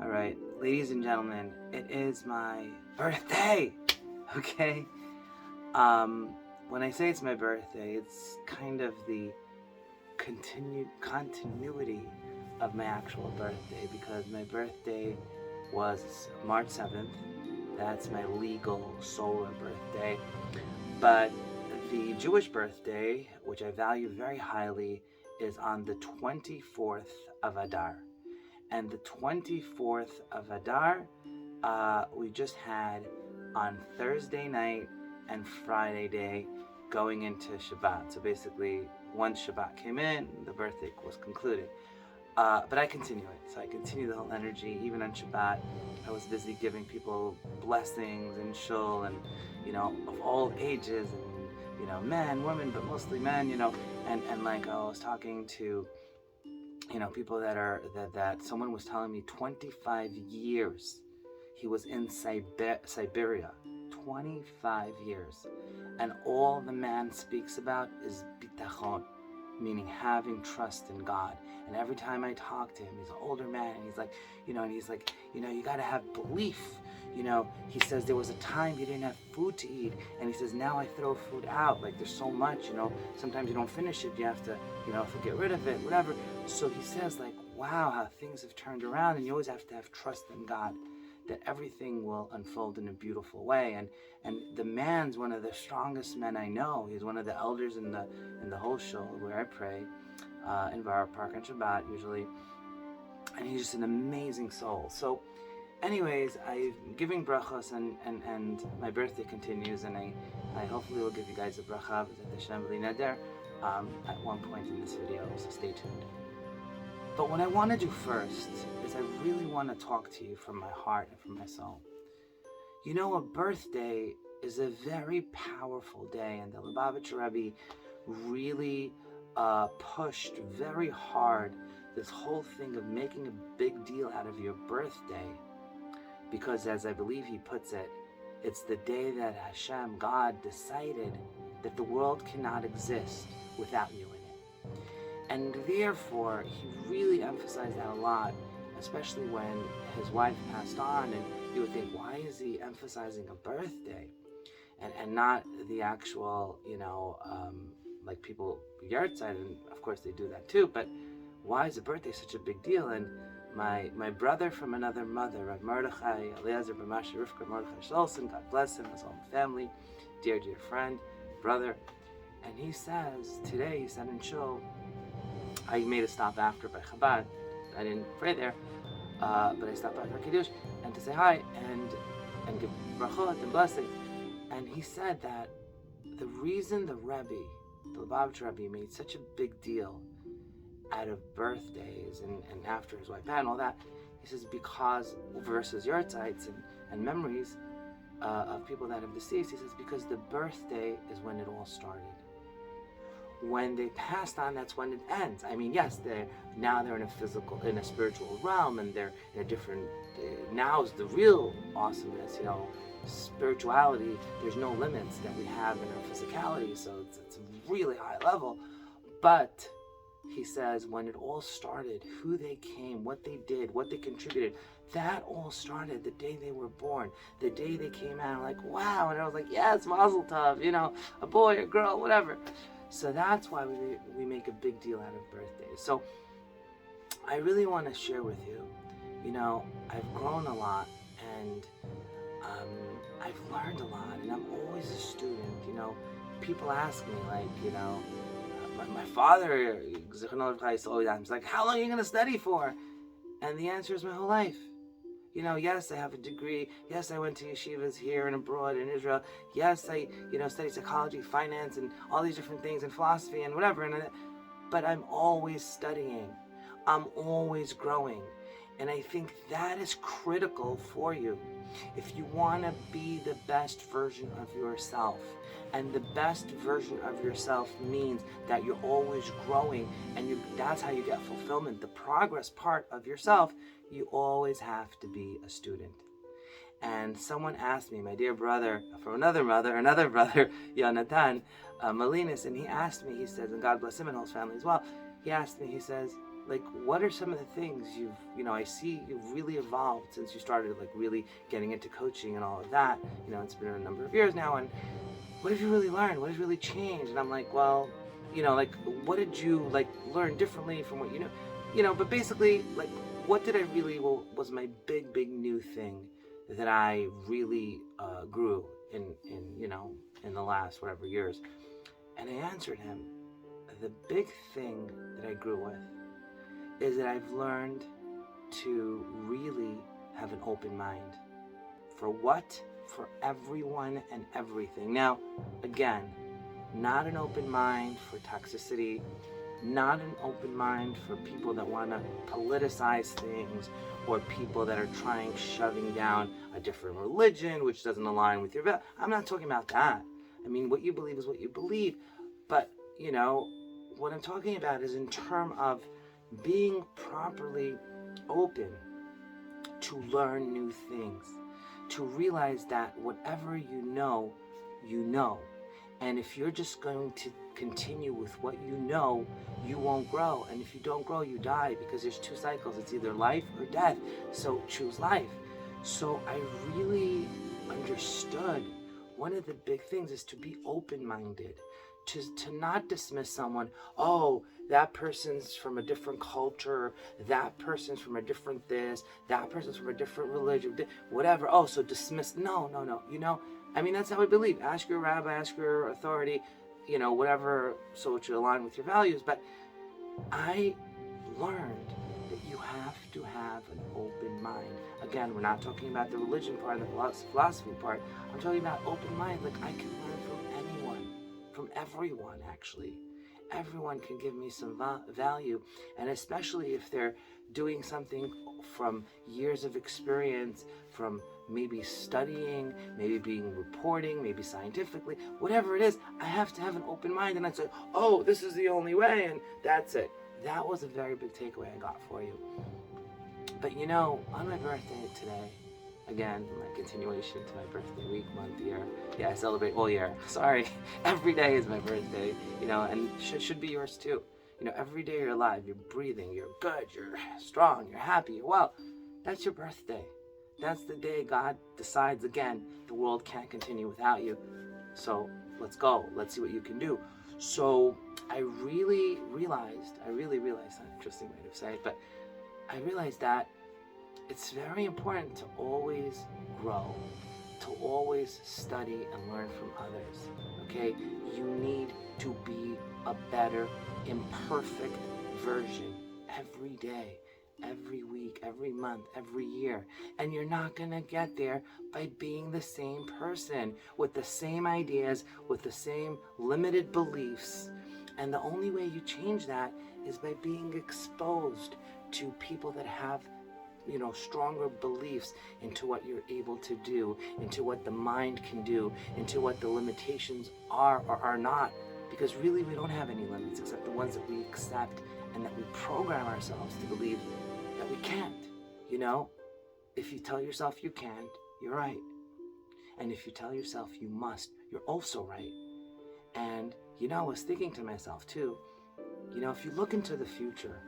All right, ladies and gentlemen, it is my birthday. Okay. When I say it's my birthday, it's kind of the continued continuity of my actual birthday because my birthday was March 7th. That's my legal solar birthday. But the Jewish birthday, which I value very highly, is on the 24th of Adar. And the 24th of Adar, we just had on Thursday night and Friday day going into Shabbat. So basically, once Shabbat came in, the birthday was concluded. But I continue it. So I continue the whole energy. Even on Shabbat, I was busy giving people blessings and shul and, of all ages and, men, women, but mostly men, and like I was talking to, people that someone was telling me 25 years he was in Siberia. 25 years. And all the man speaks about is bitachon, meaning having trust in God. And every time I talk to him, he's an older man, and he's like, you gotta have belief. He says there was a time he didn't have food to eat, and he says, now I throw food out. Like, there's so much, sometimes you don't finish it, you have to, get rid of it, whatever. So he says, like, wow, how things have turned around, and you always have to have trust in God that everything will unfold in a beautiful way. And the man's one of the strongest men I know. He's one of the elders in the whole shul where I pray, in Borough Park on Shabbat usually. And he's just an amazing soul. So anyways, I'm giving brachos and my birthday continues, and I hopefully will give you guys a bracha at one point in this video, so stay tuned. But what I want to do first is I really want to talk to you from my heart and from my soul. A birthday is a very powerful day, and the Lubavitcher Rebbe really pushed very hard this whole thing of making a big deal out of your birthday, because as I believe he puts it, it's the day that Hashem, God, decided that the world cannot exist without you in it. And therefore, he really emphasized that a lot, especially when his wife passed on, and you would think, why is he emphasizing a birthday and not the actual, like people yahrzeit, and of course they do that too, but why is a birthday such a big deal? And my brother from another mother, Rav Mordechai Eliezer B'Masha Rivka Mordechai Shalson, God bless him, his whole family, dear friend, brother, and he says, today, he said in shul, I made a stop after by Chabad. I didn't pray there, but I stopped after Kiddush and to say hi and give brachot and blessings. And he said that the reason the Lubavitcher Rebbe, made such a big deal out of birthdays and after his wife and all that, he says because versus yahrzeits and memories of people that have deceased, he says because the birthday is when it all started. When they passed on, that's when it ends. I mean, yes, they're in a spiritual realm, and they're in a different. Now is the real awesomeness, spirituality. There's no limits that we have in our physicality, so it's a really high level. But he says when it all started, who they came, what they did, what they contributed, that all started the day they were born, the day they came out. Like, wow, and I was like, yes, Mazel Tov, a boy, a girl, whatever. So that's why we make a big deal out of birthdays. So I really want to share with you, I've grown a lot, and I've learned a lot, and I'm always a student. People ask me, like, my father, he's like, how long are you going to study for? And the answer is my whole life. Yes, I have a degree. Yes, I went to yeshivas here and abroad in Israel. Yes, I, studied psychology, finance, and all these different things, and philosophy, and whatever. But I'm always studying. I'm always growing. And I think that is critical for you. If you want to be the best version of yourself, and the best version of yourself means that you're always growing, and that's how you get fulfillment. The progress part of yourself, you always have to be a student. And someone asked me, my dear brother from another brother, Yonatan Malinas, and he asked me, he says, and God bless him and his family as well, he asked me, he says, like, what are some of the things I see you've really evolved since you started, like, really getting into coaching and all of that. It's been a number of years now, and what have you really learned? What has really changed? And I'm like, well, like, what did you, like, learn differently from what you know? But basically, like, what did I really, was my big new thing that I really grew in the last whatever years? And I answered him, the big thing that I grew with is that I've learned to really have an open mind. For what? For everyone and everything. Now, again, not an open mind for toxicity, not an open mind for people that want to politicize things, or people that are shoving down a different religion which doesn't align with your value. I'm not talking about that. I mean, what you believe is what you believe. But, what I'm talking about is in terms of being properly open to learn new things, to realize that whatever you know. And if you're just going to continue with what you know, you won't grow. And if you don't grow, you die, because there's two cycles. It's either life or death. So choose life. So I really understood one of the big things is to be open-minded, to not dismiss someone. Oh, that person's from a different culture, that person's from a different this, that person's from a different religion, whatever. Oh, so dismiss. No. I mean, that's how I believe. Ask your rabbi, ask your authority, whatever, so it should align with your values. But I learned that you have to have an open mind. Again, we're not talking about the religion part and the philosophy part. I'm talking about open mind. Like, I can learn from anyone, from everyone, actually. Everyone can give me some value, and especially if they're doing something from years of experience, from maybe studying, maybe being reporting, maybe scientifically, whatever it is, I have to have an open mind, and I'd say, oh, this is the only way, and that's it. That was a very big takeaway I got for you. But on my birthday today, again, my continuation to my birthday week, month, year. Yeah, I celebrate all year. Sorry, every day is my birthday, and should be yours too. Every day you're alive, you're breathing, you're good, you're strong, you're happy, you're well. That's your birthday. That's the day God decides, again, the world can't continue without you. So let's go. Let's see what you can do. So I really realized, an interesting way to say it, but I realized that it's very important to always grow, to always study and learn from others, okay? You need to be a better, imperfect version every day, every week, every month, every year. And you're not gonna get there by being the same person, with the same ideas, with the same limited beliefs. And the only way you change that is by being exposed to people that have stronger beliefs into what you're able to do, into what the mind can do, into what the limitations are or are not. Because really, we don't have any limits except the ones that we accept and that we program ourselves to believe that we can't. If you tell yourself you can't, you're right. And if you tell yourself you must, you're also right. And I was thinking to myself too, if you look into the future,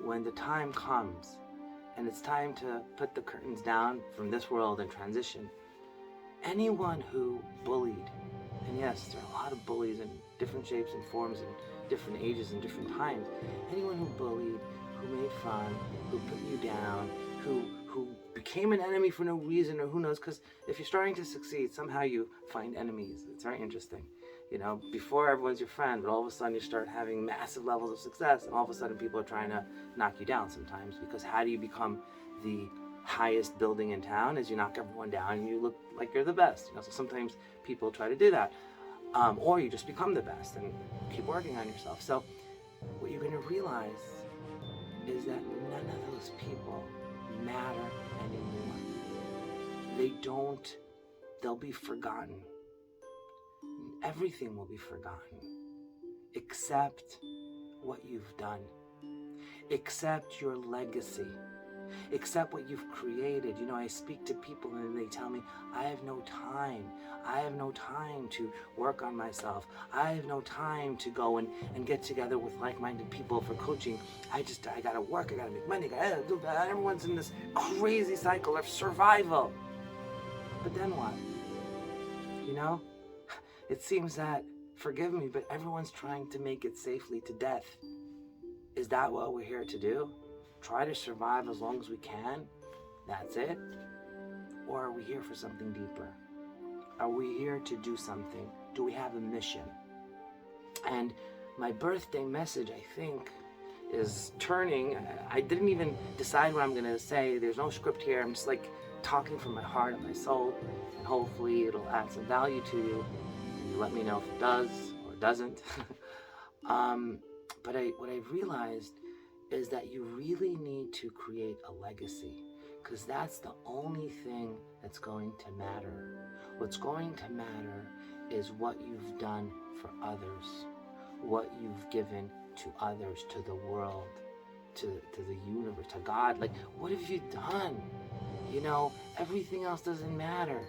when the time comes and it's time to put the curtains down from this world and transition, anyone who bullied, and yes, there are a lot of bullies in different shapes and forms and different ages and different times, anyone who bullied, who made fun, who put you down, who became an enemy for no reason, or who knows, because if you're starting to succeed, somehow you find enemies. It's very interesting. Before everyone's your friend, but all of a sudden you start having massive levels of success, and all of a sudden people are trying to knock you down sometimes, because how do you become the highest building in town? Is you knock everyone down and you look like you're the best. So sometimes people try to do that. Or you just become the best and keep working on yourself. So what you're going to realize is that none of those people matter anymore. They'll be forgotten. Everything will be forgotten except what you've done, except your legacy, Accept what you've created. You know, I speak to people and they tell me, I have no time. I have no time to work on myself. I have no time to go and get together with like-minded people for coaching. I gotta work, I gotta make money, I gotta do that. Everyone's in this crazy cycle of survival. But then what? You know? It seems that, forgive me, but everyone's trying to make it safely to death. Is that what we're here to do? Try to survive as long as we can? That's it? Or are we here for something deeper? Are we here to do something? Do we have a mission? And my birthday message, I think, is turning. I didn't even decide what I'm going to say. There's no script here. I'm just like talking from my heart and my soul. And hopefully it'll add some value to you. And you let me know if it does or doesn't. But what I realized is that you really need to create a legacy, because that's the only thing that's going to matter. What's going to matter is what you've done for others, what you've given to others, to the world, to the universe, to God. Like, what have you done? You know, everything else doesn't matter.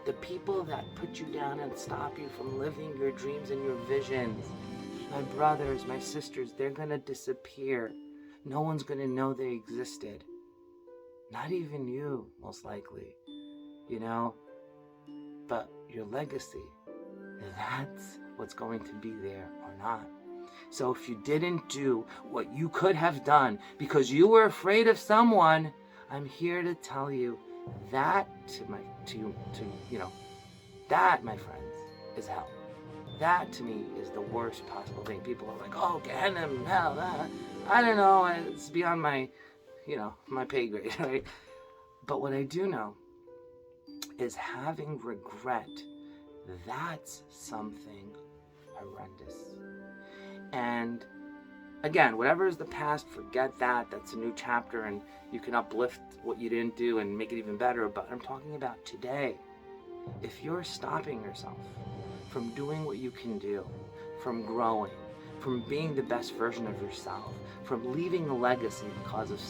The people that put you down and stop you from living your dreams and your visions, my brothers, my sisters, they're gonna disappear. No one's gonna know they existed. Not even you, most likely, you know? But your legacy, that's what's going to be there or not. So if you didn't do what you could have done because you were afraid of someone, I'm here to tell you that that, my friends, is hell. That to me is the worst possible thing. People are like, oh, Gehenna, hell, I don't know, it's beyond my pay grade, right? But what I do know is having regret, that's something horrendous. And again, whatever is the past, forget that. That's a new chapter, and you can uplift what you didn't do and make it even better. But I'm talking about today. If you're stopping yourself from doing what you can do, from growing, from being the best version of yourself, from leaving a legacy because of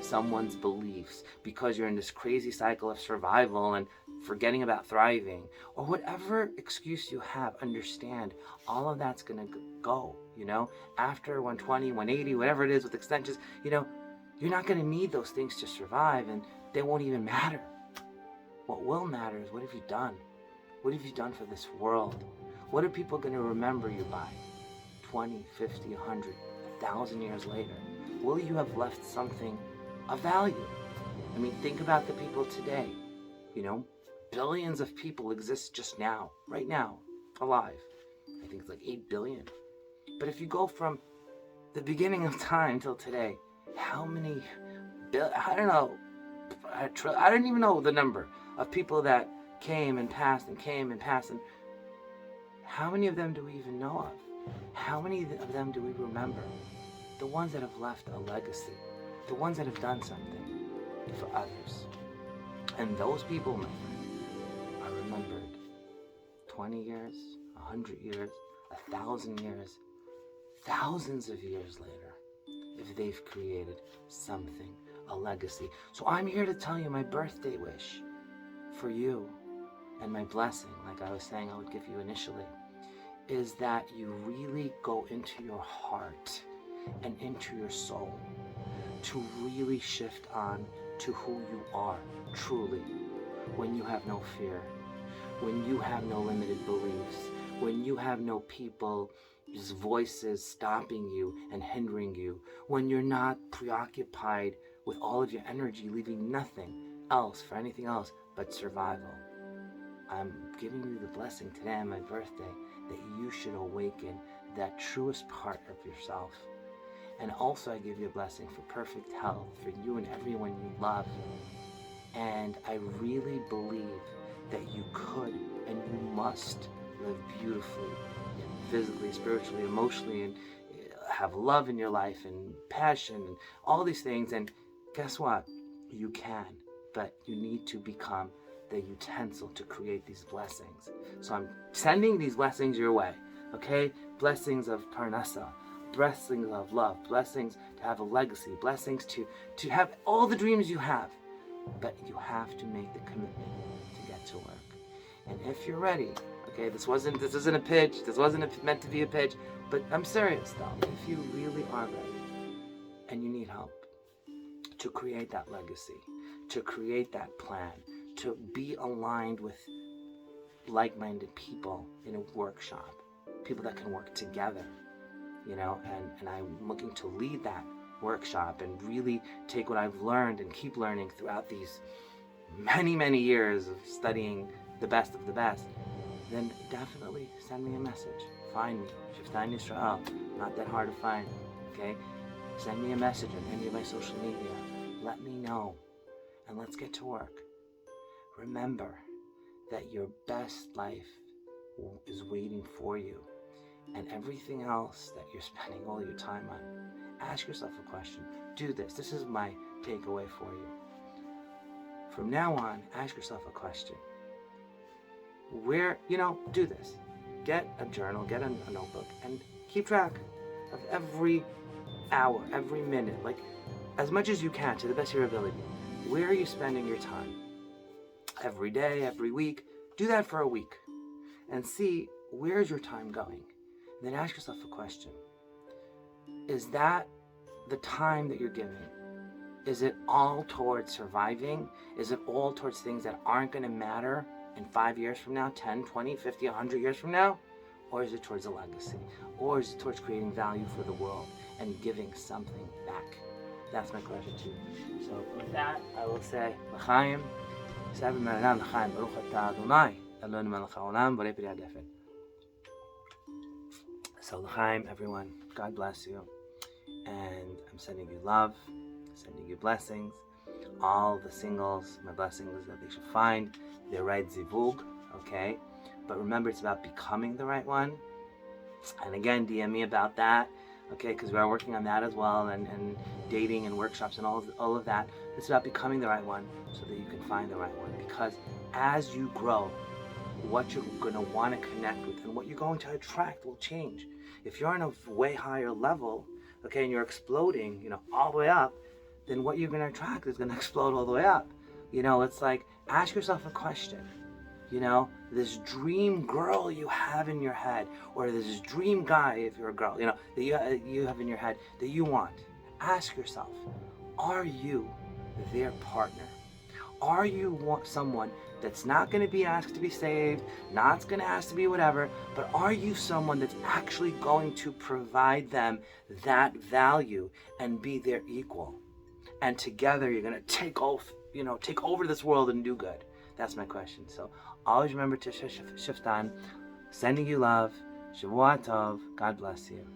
someone's beliefs, because you're in this crazy cycle of survival and forgetting about thriving, or whatever excuse you have, understand all of that's gonna go, you know? After 120, 180, whatever it is with extensions, you know, you're not gonna need those things to survive, and they won't even matter. What will matter is, what have you done? What have you done for this world? What are people gonna remember you by 20, 50, 100, 1,000 years later? Will you have left something of value? I mean, think about the people today. You know, billions of people exist just now, right now, alive. I think it's like 8 billion. But if you go from the beginning of time till today, how many I don't know, I don't even know the number of people that came and passed and came and passed, and how many of them do we even know of? How many of them do we remember? The ones that have left a legacy, the ones that have done something for others. And those people, my friend, are remembered 20 years, 100 years, 1,000 years, thousands of years later, if they've created something, a legacy. So I'm here to tell you my birthday wish for you, and my blessing, like I was saying I would give you initially, is that you really go into your heart and into your soul to really shift on to who you are truly, when you have no fear, when you have no limited beliefs, when you have no people's voices stopping you and hindering you, when you're not preoccupied with all of your energy, leaving nothing else for anything else but survival. I'm giving you the blessing today on my birthday that you should awaken that truest part of yourself. And also I give you a blessing for perfect health for you and everyone you love. And I really believe that you could and you must live beautifully, physically, spiritually, emotionally, and have love in your life and passion and all these things. And guess what? You can, but you need to become the utensil to create these blessings. So I'm sending these blessings your way, okay? Blessings of Parnasa, blessings of love, blessings to have a legacy, blessings to have all the dreams you have. But you have to make the commitment to get to work. And if you're ready, okay, this isn't a pitch, this wasn't meant to be a pitch, but I'm serious though. If you really are ready and you need help to create that legacy, to create that plan, to be aligned with like-minded people in a workshop, people that can work together, and I'm looking to lead that workshop and really take what I've learned and keep learning throughout these many, many years of studying the best of the best, then definitely send me a message. Find me, Shiftan Yisrael, not that hard to find, okay? Send me a message on any of my social media. Let me know, and let's get to work. Remember that your best life is waiting for you, and everything else that you're spending all your time on, ask yourself a question. Do this. This is my takeaway for you. From now on, ask yourself a question. Do this. Get a journal, get a notebook, and keep track of every hour, every minute, like as much as you can to the best of your ability. Where are you spending your time? Every day, every week. Do that for a week and see where's your time going. And then ask yourself a question. Is that the time that you're giving? Is it all towards surviving? Is it all towards things that aren't going to matter in 5 years from now, 10, 20, 50, 100 years from now? Or is it towards a legacy? Or is it towards creating value for the world and giving something back? That's my question too. So with that, I will say, L'chaim, L'chaim, Baruch atah Adonai, Eloheinu melech haolam, borei peri hadefet. So L'chaim, everyone, God bless you. And I'm sending you love, sending you blessings. All the singles, my blessings is that they should find their right zivug, okay? But remember, it's about becoming the right one. And again, DM me about that, okay? Because we are working on that as well, and dating and workshops and all of that. It's about becoming the right one so that you can find the right one. Because as you grow, what you're going to want to connect with and what you're going to attract will change. If you're on a way higher level, okay, and you're exploding, all the way up, then what you're going to attract is going to explode all the way up. It's like, ask yourself a question. This dream girl you have in your head, or this dream guy, if you're a girl, that you have in your head that you want. Ask yourself, are you their partner? Are you someone that's not going to be asked to be saved, not going to ask to be whatever, but are you someone that's actually going to provide them that value and be their equal? And together you're going to take over this world and do good. That's my question. So always remember to Shiftan, sending you love. Shavua Tov. God bless you.